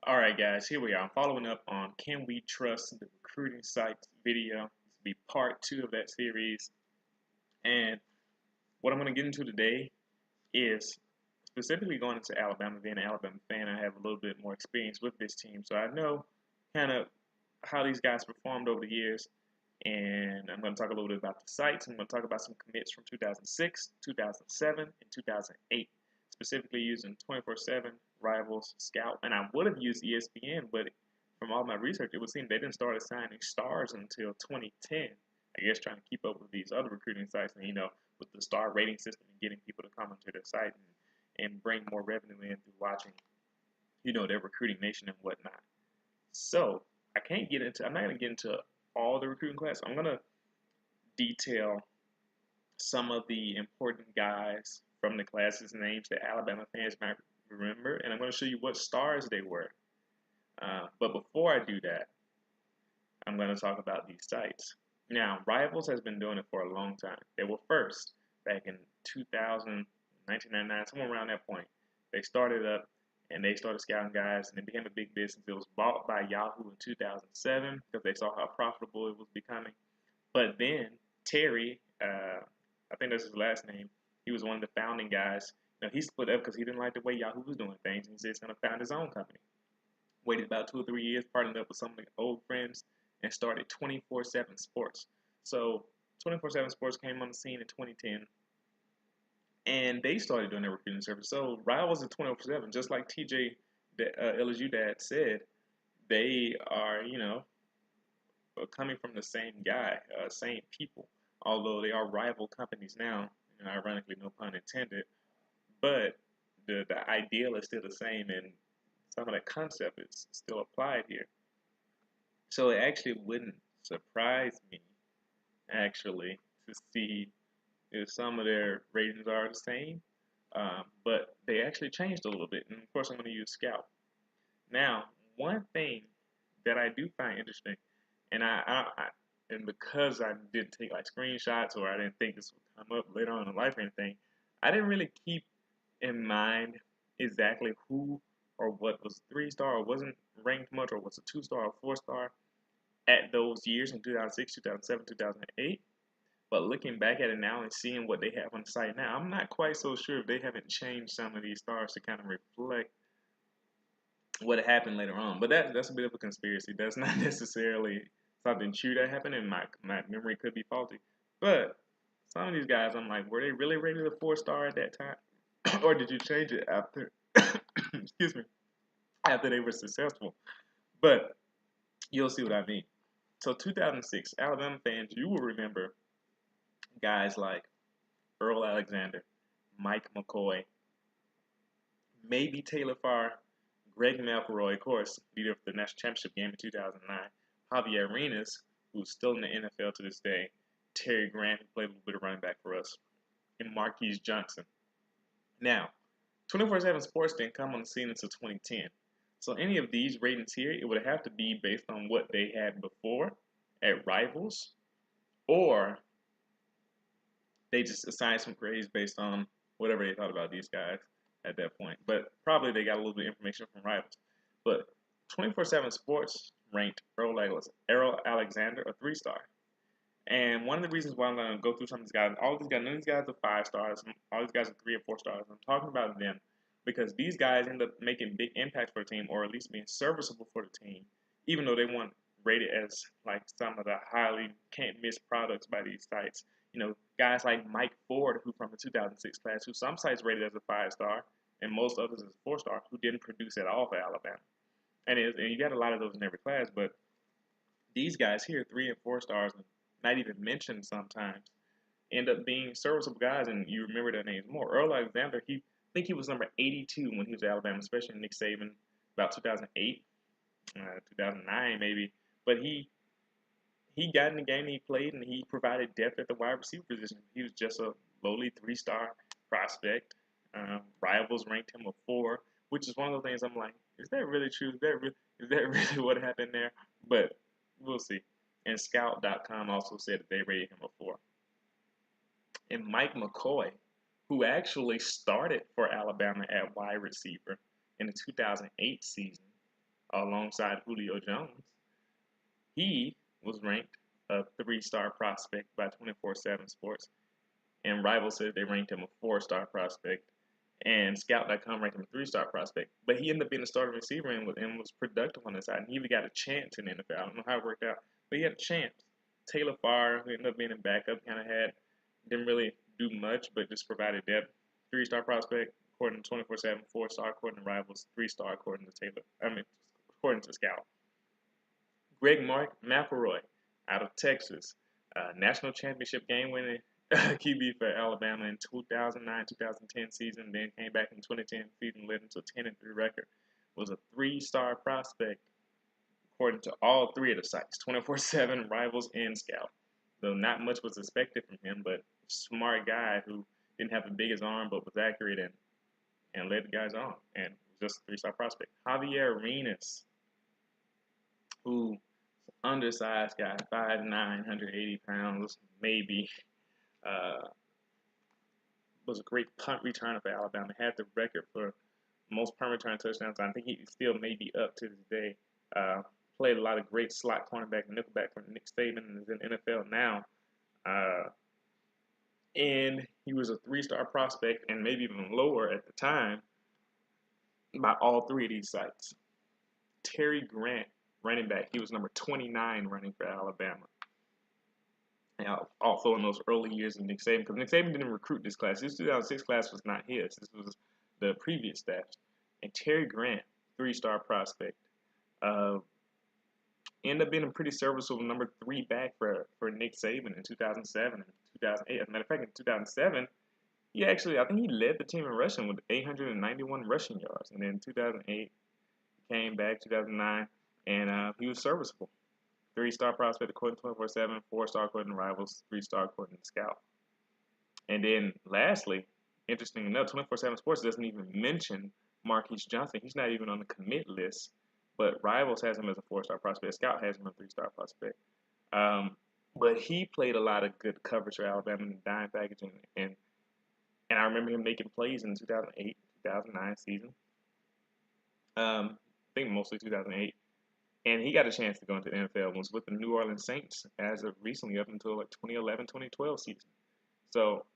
All right, guys, here we are. I'm following up on Can We Trust the Recruiting Sites video. This will be part two of that series. And what I'm going to get into today is specifically going into Alabama. Being an Alabama fan, I have a little bit more experience with this team. So I know kind of how these guys performed over the years. And I'm going to talk a little bit about the sites. I'm going to talk about some commits from 2006, 2007, and 2008, specifically using 24/7, Rivals, Scout. And I would have used ESPN, but from all my research, it would seem they didn't start assigning stars until 2010. I guess trying to keep up with these other recruiting sites and, with the star rating system and getting people to come onto their site and bring more revenue in through watching, their recruiting nation and whatnot. So I'm not going to get into all the recruiting class. I'm going to detail some of the important guys from the classes' names that Alabama fans might remember, and I'm going to show you what stars they were. But before I do that, I'm going to talk about these sites. Now, Rivals has been doing it for a long time. They were first back in 2000, 1999, somewhere around that point. They started up and they started scouting guys, and it became a big business. It was bought by Yahoo in 2007 because they saw how profitable it was becoming. But then Terry, I think that's his last name, he was one of the founding guys. He split up because he didn't like the way Yahoo was doing things, and he said he's going to found his own company. Waited about 2 or 3 years, partnered up with some of the old friends, and started 24/7 Sports. So 24/7 Sports came on the scene in 2010, and they started doing their recruiting service. So Rivals at 24/7, just like TJ, LSU dad said, they are, coming from the same guy, same people. Although they are rival companies now, and ironically, no pun intended, but the ideal is still the same, and some of that concept is still applied here. So it actually wouldn't surprise me, actually, to see if some of their ratings are the same, but they actually changed a little bit. And of course, I'm going to use Scout. Now, one thing that I do find interesting, and and because I didn't take like screenshots or I didn't think this would come up later on in life or anything, I didn't really keep in mind exactly who or what was 3-star or wasn't ranked much or was a 2-star or 4-star at those years in 2006, 2007, 2008. But looking back at it now and seeing what they have on the site now, I'm not quite so sure if they haven't changed some of these stars to kind of reflect what happened later on. But that's a bit of a conspiracy. That's not necessarily something true that happened, and my memory could be faulty. But some of these guys, I'm like, were they really rated a 4-star at that time, or did you change it after? Excuse me, after they were successful. But you'll see what I mean. So 2006, Alabama fans, you will remember guys like Earl Alexander, Mike McCoy, maybe Taylor Farr, Greg McElroy, of course, leader of the national championship game in 2009, Javier Arenas, who's still in the NFL to this day, Terry Grant, who played a little bit of running back for us, and Marquise Johnson. Now, 24/7 Sports didn't come on the scene until 2010. So any of these ratings here, it would have to be based on what they had before at Rivals, or they just assigned some grades based on whatever they thought about these guys at that point. But probably they got a little bit of information from Rivals. But 24/7 Sports ranked Earl Alexander a 3-star. And one of the reasons why I'm going to go through some of these guys, all these guys, none of these guys are 5 stars. All these guys are 3 or 4 stars. I'm talking about them because these guys end up making big impacts for the team, or at least being serviceable for the team, even though they weren't rated as like some of the highly can't miss products by these sites. Guys like Mike Ford, who from the 2006 class, who some sites rated as a 5-star, and most others as a 4-star, who didn't produce at all for Alabama. And you got a lot of those in every class, but these guys here, 3 and 4 stars, not even mentioned sometimes, end up being serviceable guys, and you remember their names more. Earl Alexander, I think he was number 82 when he was at Alabama, especially Nick Saban, about 2008, 2009 maybe. But he got in the game, he played, and he provided depth at the wide receiver position. He was just a lowly 3-star prospect. Rivals ranked him a 4, which is one of those things I'm like, is that really true? Is that really what happened there? But we'll see. And Scout.com also said that they rated him a 4. And Mike McCoy, who actually started for Alabama at wide receiver in the 2008 season, alongside Julio Jones. He was ranked a 3-star prospect by 24/7 Sports, and Rivals said they ranked him a 4-star prospect, and Scout.com ranked him a 3-star prospect. But he ended up being a starting receiver and was productive on the side. And he even got a chance in the NFL. I don't know how it worked out, but he had a chance. Taylor Farr, who ended up being a backup, kind of didn't really do much, but just provided depth. 3-star prospect, according to 24/7, 4-star according to Rivals, 3-star according to Taylor. According to Scout. Greg McElroy out of Texas, national championship game winning QB for Alabama in 2009-2010 season, then came back in 2010 season, led into a 10-3 record. Was a 3-star prospect according to all three of the sites, 24/7, Rivals, and Scout. So not much was expected from him, but smart guy who didn't have the biggest arm but was accurate and led the guys on, and was just a 3-star prospect. Javier Arenas, who undersized guy, 5'9", 180 pounds, maybe. Was a great punt returner for Alabama. Had the record for most punt return touchdowns. I think he still may be up to this day. Played a lot of great slot cornerback and nickelback for Nick Saban and is in the NFL now. And he was a 3-star prospect and maybe even lower at the time by all three of these sites. Terry Grant, running back, he was number 29 running for Alabama. Now, also in those early years of Nick Saban, because Nick Saban didn't recruit this class. This 2006 class was not his. This was the previous staff. And Terry Grant, 3-star prospect, ended up being a pretty serviceable number 3 back for Nick Saban in 2007 and 2008. As a matter of fact, in 2007, I think he led the team in rushing with 891 rushing yards. And then 2008, he came back, 2009, and he was serviceable. 3-star prospect according to 24/7, 4-star according to Rivals, 3-star according to Scout. And then lastly, interesting enough, 24/7 Sports doesn't even mention Marquise Johnson. He's not even on the commit list, but Rivals has him as a 4-star prospect. Scout has him as a 3-star prospect. But he played a lot of good coverage for Alabama in the dime packaging, and I remember him making plays in the 2008, 2009 season. I think mostly 2008. And he got a chance to go into the NFL. Was with the New Orleans Saints as of recently, up until like 2011, 2012 season. So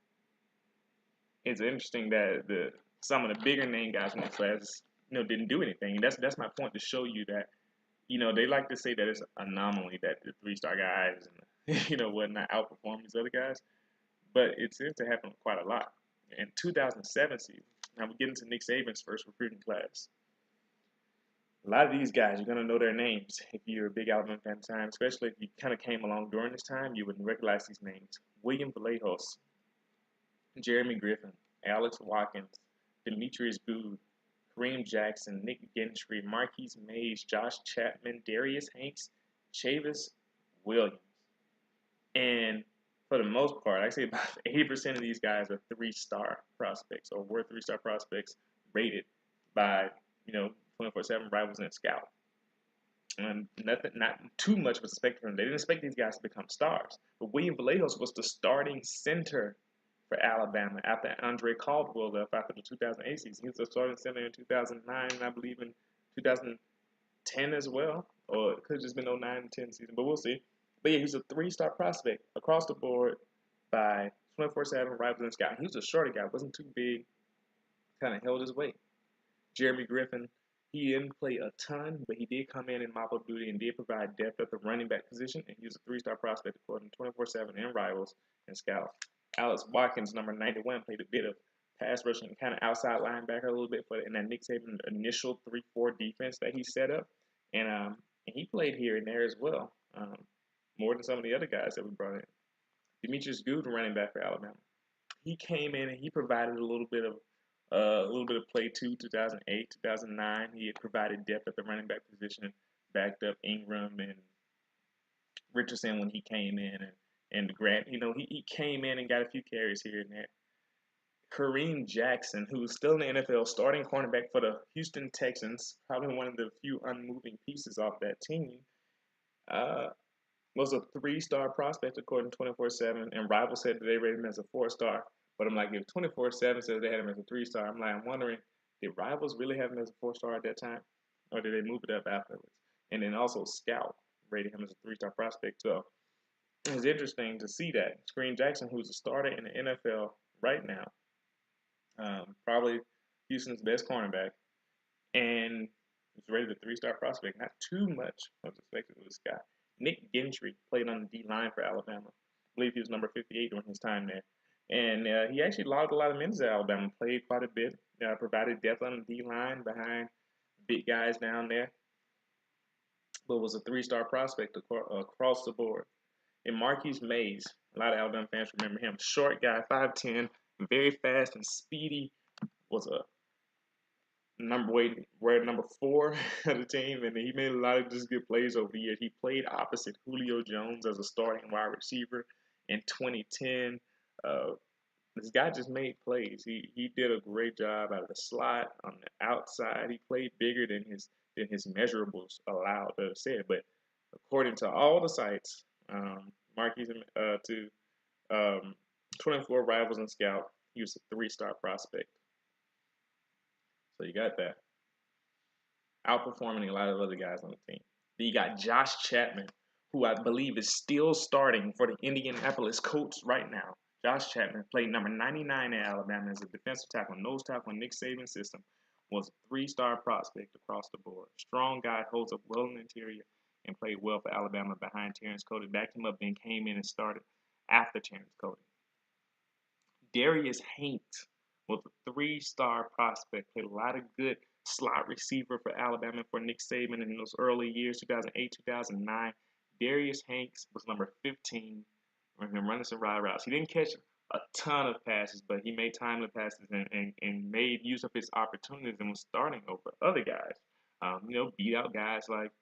it's interesting that some of the bigger name guys in the class, didn't do anything. And that's my point, to show you that, they like to say that it's an anomaly that the 3-star guys and whatnot outperform these other guys, but it seems to happen quite a lot. In 2007 season, now we get into Nick Saban's first recruiting class. A lot of these guys, you're going to know their names if you're a big Alabama fan at the time, especially if you kind of came along during this time, you would recognize these names. William Vallejos, Jeremy Griffin, Alex Watkins, Demetrius Good, Kareem Jackson, Nick Gentry, Marquise Mays, Josh Chapman, Darius Hanks, Chavis Williams. And for the most part, I say about 80% of these guys are 3-star prospects, or were 3-star prospects rated by, 24/7 Rivals and Scout. And not too much was expected from them. They didn't expect these guys to become stars. But William Vallejos was the starting center for Alabama after Andre Caldwell left after the 2008 season. He was the starting center in 2009, and I believe in 2010 as well. Or it could have just been 09 and 10 season, but we'll see. But yeah, he was a 3-star prospect across the board by 24/7 Rivals and Scout. He was a shorter guy, wasn't too big, kind of held his weight. Jeremy Griffin, he didn't play a ton, but he did come in mop up duty and did provide depth at the running back position, and he was a 3-star prospect according to 24/7 and Rivals and Scout. Alex Watkins, number 91, played a bit of pass rushing, kind of outside linebacker a little bit in that Nick Saban initial 3-4 defense that he set up, and he played here and there as well, more than some of the other guys that we brought in. Demetrius Good, running back for Alabama, he came in and he provided a little bit of play too. 2008, 2009, he had provided depth at the running back position, backed up Ingram and Richardson when he came in, and Grant. He came in and got a few carries here and there. Kareem Jackson, who's still in the NFL, starting cornerback for the Houston Texans, probably one of the few unmoving pieces off that team, was a 3-star prospect according to 24/7, and Rivals said that they rated him as a 4-star. But I'm like, if 24/7 says they had him as a 3-star, I'm wondering, did Rivals really have him as a 4-star at that time? or did they move it up afterwards? And then also Scout rated him as a three-star prospect. So it's interesting to see that Screen Jackson, who's a starter in the NFL right now, probably Houston's best cornerback, and was rated a three-star prospect. Not too much was expected with this guy. Nick Gentry played on the D line for Alabama. I believe he was number 58 during his time there. And he actually logged a lot of minutes at Alabama, played quite a bit, provided depth on the D line behind big guys down there, but was a three-star prospect across the board. And Marquise Mays, a lot of Alabama fans remember him. Short guy, 5'10", very fast and speedy, was a number 4 of the team, and he made a lot of just good plays over the years. He played opposite Julio Jones as a starting wide receiver in 2010. This guy just made plays. He did a great job out of the slot on the outside. He played bigger than his measurables allowed said. But according to all the sites, Marquise to 24 Rivals and Scout, he was a three-star prospect. So you got that. Outperforming a lot of other guys on the team. Then you got Josh Chapman, who I believe is still starting for the Indianapolis Colts right now. Josh Chapman played number 99 at Alabama as a defensive tackle, nose tackle in Nick Saban's system. Was a three-star prospect across the board. Strong guy, holds up well in the interior, and played well for Alabama behind Terrence Cody. Backed him up, then came in and started after Terrence Cody. Darius Hanks was a three-star prospect. Played a lot of good slot receiver for Alabama for Nick Saban in those early years, 2008, 2009. Darius Hanks was number 15. Running some ride routes. He didn't catch a ton of passes, but he made timely passes and made use of his opportunities and was starting over other guys. Beat out guys like,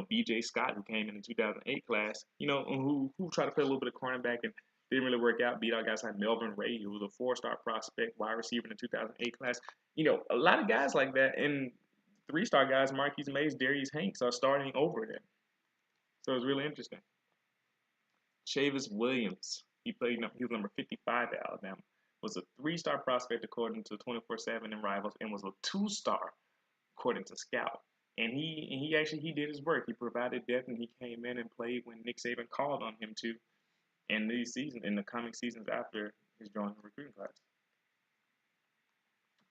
B.J. Scott, who came in the 2008 class, who tried to play a little bit of cornerback and didn't really work out. Beat out guys like Melvin Ray, who was a four-star prospect, wide receiver in the 2008 class. A lot of guys like that. And three-star guys, Marquise Mays, Darius Hanks, are starting over them. So it's really interesting. Chavis Williams, he was number 55 at Alabama, was a three-star prospect according to 24/7 and Rivals, and was a two-star according to Scout. And he did his work. He provided depth, and he came in and played when Nick Saban called on him to, in the coming seasons after his joining the recruiting class.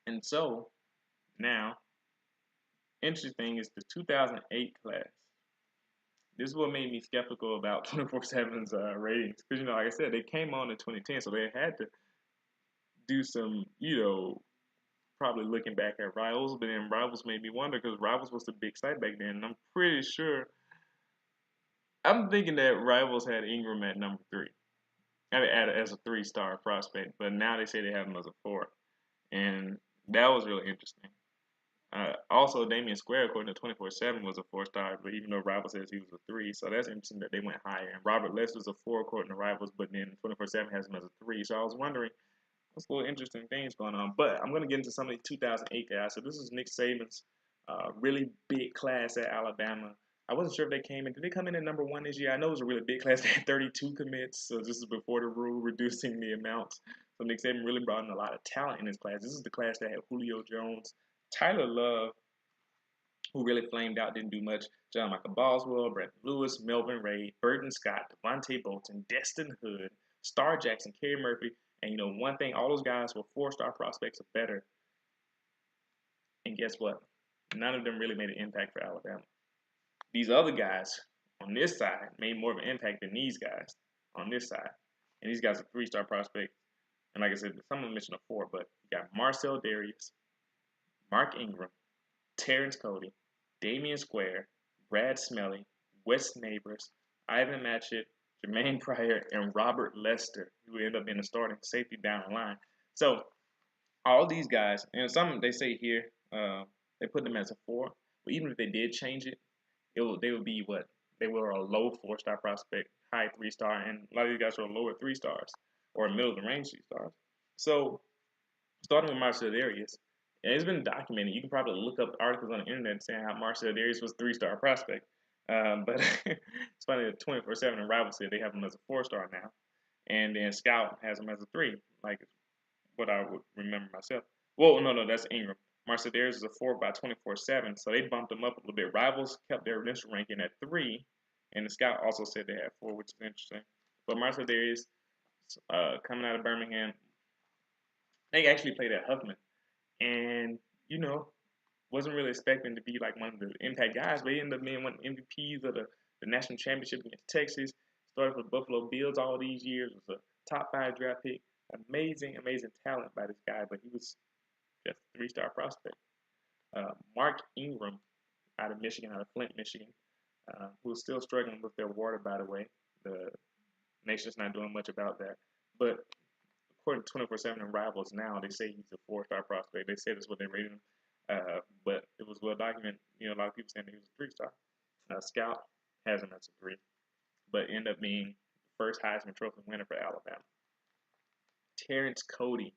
And so now, interesting thing is the 2008 class. This is what made me skeptical about 24/7's ratings. Because, like I said, they came on in 2010, so they had to do some, probably looking back at Rivals. But then Rivals made me wonder, because Rivals was the big site back then. And I'm pretty sure, I'm thinking that Rivals had Ingram at number 3. As a three-star prospect. But now they say they have him as a 4. And that was really interesting. Also, Damian Square, according to 24/7, was a 4-star, but even though Rivals says he was a 3, so that's interesting that they went higher. And Robert Lester's a 4, according to Rivals, but then 24/7 has him as a 3. So I was wondering, what's little interesting things going on. But I'm going to get into some of the 2008 guys. So this is Nick Saban's really big class at Alabama. I wasn't sure if they came in. Did they come in at number 1 this year? I know it was a really big class. They had 32 commits, so this is before the rule reducing the amounts. So Nick Saban really brought in a lot of talent in this class. This is the class that had Julio Jones, Tyler Love, who really flamed out, didn't do much, John Michael Boswell, Brandon Lewis, Melvin Ray, Burton Scott, Devontae Bolton, Destin Hood, Star Jackson, Kerry Murphy, and one thing, all those guys were 4-star prospects or better. And guess what? None of them really made an impact for Alabama. These other guys on this side made more of an impact than these guys on this side. And these guys are 3-star prospects. And like I said, some of them mentioned a 4, but you got Marcel Darius, Mark Ingram, Terrence Cody, Damian Square, Brad Smelly, Wes Neighbors, Ivan Matchett, Jermaine Pryor, and Robert Lester, who ended up being a starting safety down the line. So all these guys, and some they say here, they put them as a 4. But even if they did change it, they would be what? They were a low 4-star prospect, high 3-star, and a lot of these guys were lower 3 stars or middle of the range 3 stars. So starting with Marcel Darius, and it's been documented. You can probably look up articles on the internet saying how Marcel Darius was a 3-star prospect. But it's funny that 24/7 and Rivals said they have him as a 4-star now. And then Scout has him as a 3, like what I would remember myself. Well, no, that's Ingram. Mercedes is a 4 by 24/7, so they bumped them up a little bit. Rivals kept their initial ranking at 3, and the scout also said they had 4, which is interesting. But Mercedes, coming out of Birmingham, they actually played at Huffman, and you know, wasn't really expecting to be like one of the impact guys, but he ended up being one of the MVPs of the national championship against Texas. Started for the Buffalo Bills all these years. Was a top 5 draft pick. Amazing, amazing talent by this guy, but he was just a 3-star prospect. Mark Ingram out of Michigan, out of Flint, Michigan, who's still struggling with their water, by the way. The nation's not doing much about that. But according to 24/7 and Rivals now, they say he's a 4-star prospect. They say that's what they rated him. But it was well documented. You know, a lot of people saying he was a 3-star. Scout has him as a 3, but ended up being the first Heisman Trophy winner for Alabama. Terrence Cody,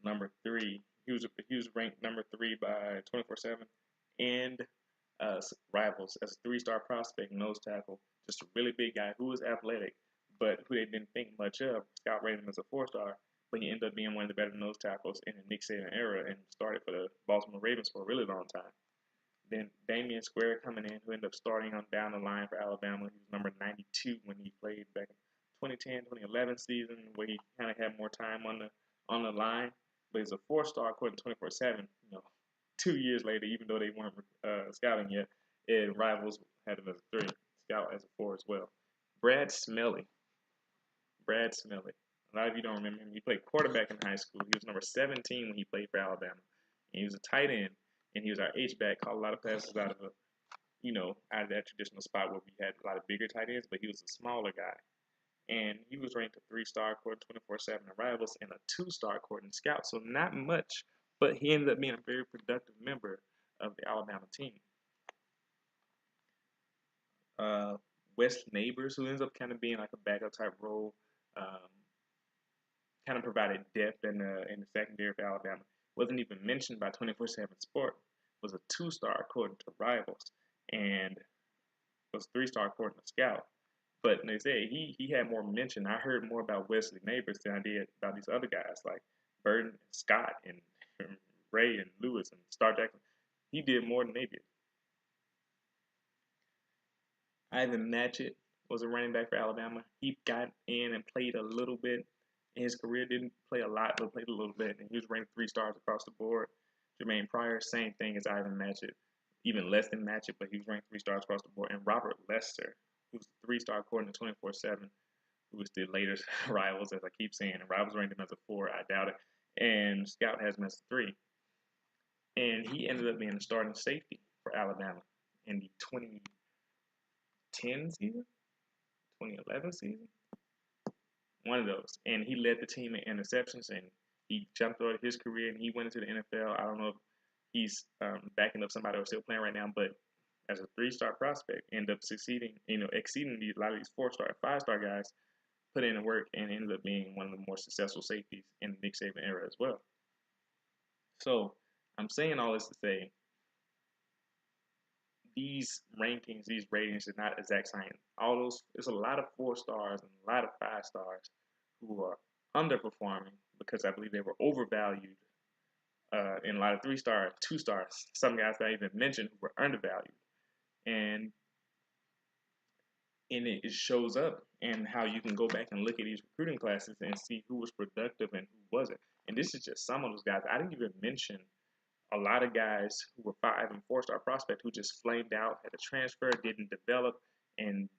number 3. He was ranked number 3 by 24/7 and Rivals as a 3-star prospect, nose tackle. Just a really big guy who was athletic, but who they didn't think much of. Scout rated him as a 4-star, but he ended up being one of the better nose tackles in the Nick Saban era and started for the Baltimore Ravens for a really long time. Then Damian Square coming in, who ended up starting on down the line for Alabama. He was number 92 when he played back in 2010, 2011 season, where he kind of had more time on the line. But he's a 4-star according to 24/7. You know, 2 years later, even though they weren't scouting yet, and Rivals had him as a 3, Scout as a 4 as well. Brad Smelly. A lot of you don't remember him. He played quarterback in high school. He was number 17 when he played for Alabama. And he was a tight end, and he was our H-back, caught a lot of passes out of that traditional spot where we had a lot of bigger tight ends, but he was a smaller guy. And he was ranked a 3-star according to 24/7 and Rivals and a 2-star according to Scout. So not much, but he ended up being a very productive member of the Alabama team. Wesley Neighbors, who ends up kind of being like a backup type role, kind of provided depth in the secondary for Alabama. Wasn't even mentioned by 24/7 Sport. Was a 2-star according to Rivals, and was 3-star according to Scout. But they say he had more mention. I heard more about Wesley Neighbors than I did about these other guys like Burton, Scott, and Ray and Lewis and Star Jackson. He did more than they did. Ivan Matchett was a running back for Alabama. He got in and played a little bit in his career. Didn't play a lot, but played a little bit. And he was ranked 3 stars across the board. Jermaine Pryor, same thing as Ivan Matchett. Even less than Matchett, but he was ranked 3 stars across the board. And Robert Lester, who's a 3-star according to 24/7, who was the latest Rivals, as I keep saying. And Rivals ranked him as a 4. I doubt it. And Scout has him as a 3. And he ended up being a starting safety for Alabama in the 2010 season, 2011 season, one of those. And he led the team in interceptions, and he jumped out of his career, and he went into the NFL. I don't know if he's backing up somebody who's still playing right now, but as a 3-star prospect, ended up succeeding, exceeding a lot of these 4-star, 5-star guys, put in the work, and ended up being one of the more successful safeties in the Nick Saban era as well. So I'm saying all this to say, these rankings, these ratings are not exact science. There's a lot of 4 stars and a lot of 5 stars who are underperforming because I believe they were overvalued. And a lot of 3 stars, 2 stars, some guys that I even mentioned who were undervalued. And it shows up in how you can go back and look at these recruiting classes and see who was productive and who wasn't. And this is just some of those guys. I didn't even mention a lot of guys who were 5 and 4-star prospects who just flamed out, had a transfer, didn't develop, and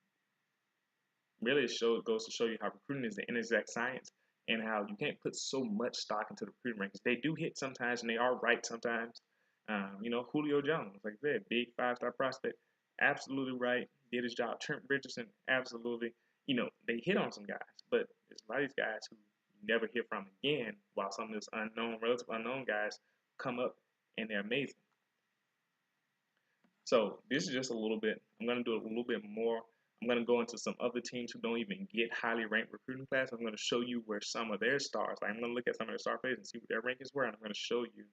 really goes to show you how recruiting is the inexact science and how you can't put so much stock into the recruiting rankings. They do hit sometimes, and they are right sometimes. Julio Jones, like I said, big 5-star prospect, absolutely right, did his job. Trent Richardson, absolutely. They hit on some guys, but there's a lot of these guys who you never hear from again, while some of those relative unknown guys come up and they're amazing. So this is just a little bit. I'm going to do a little bit more. I'm going to go into some other teams who don't even get highly ranked recruiting class. I'm going to show you where some of their stars, like I'm going to look at some of their star players and see what their rankings were, and I'm going to show you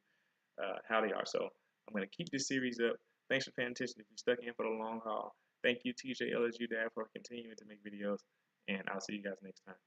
how they are. So I'm going to keep this series up. Thanks for paying attention if you stuck in for the long haul. Thank you, TJ LSU Dad, for continuing to make videos, and I'll see you guys next time.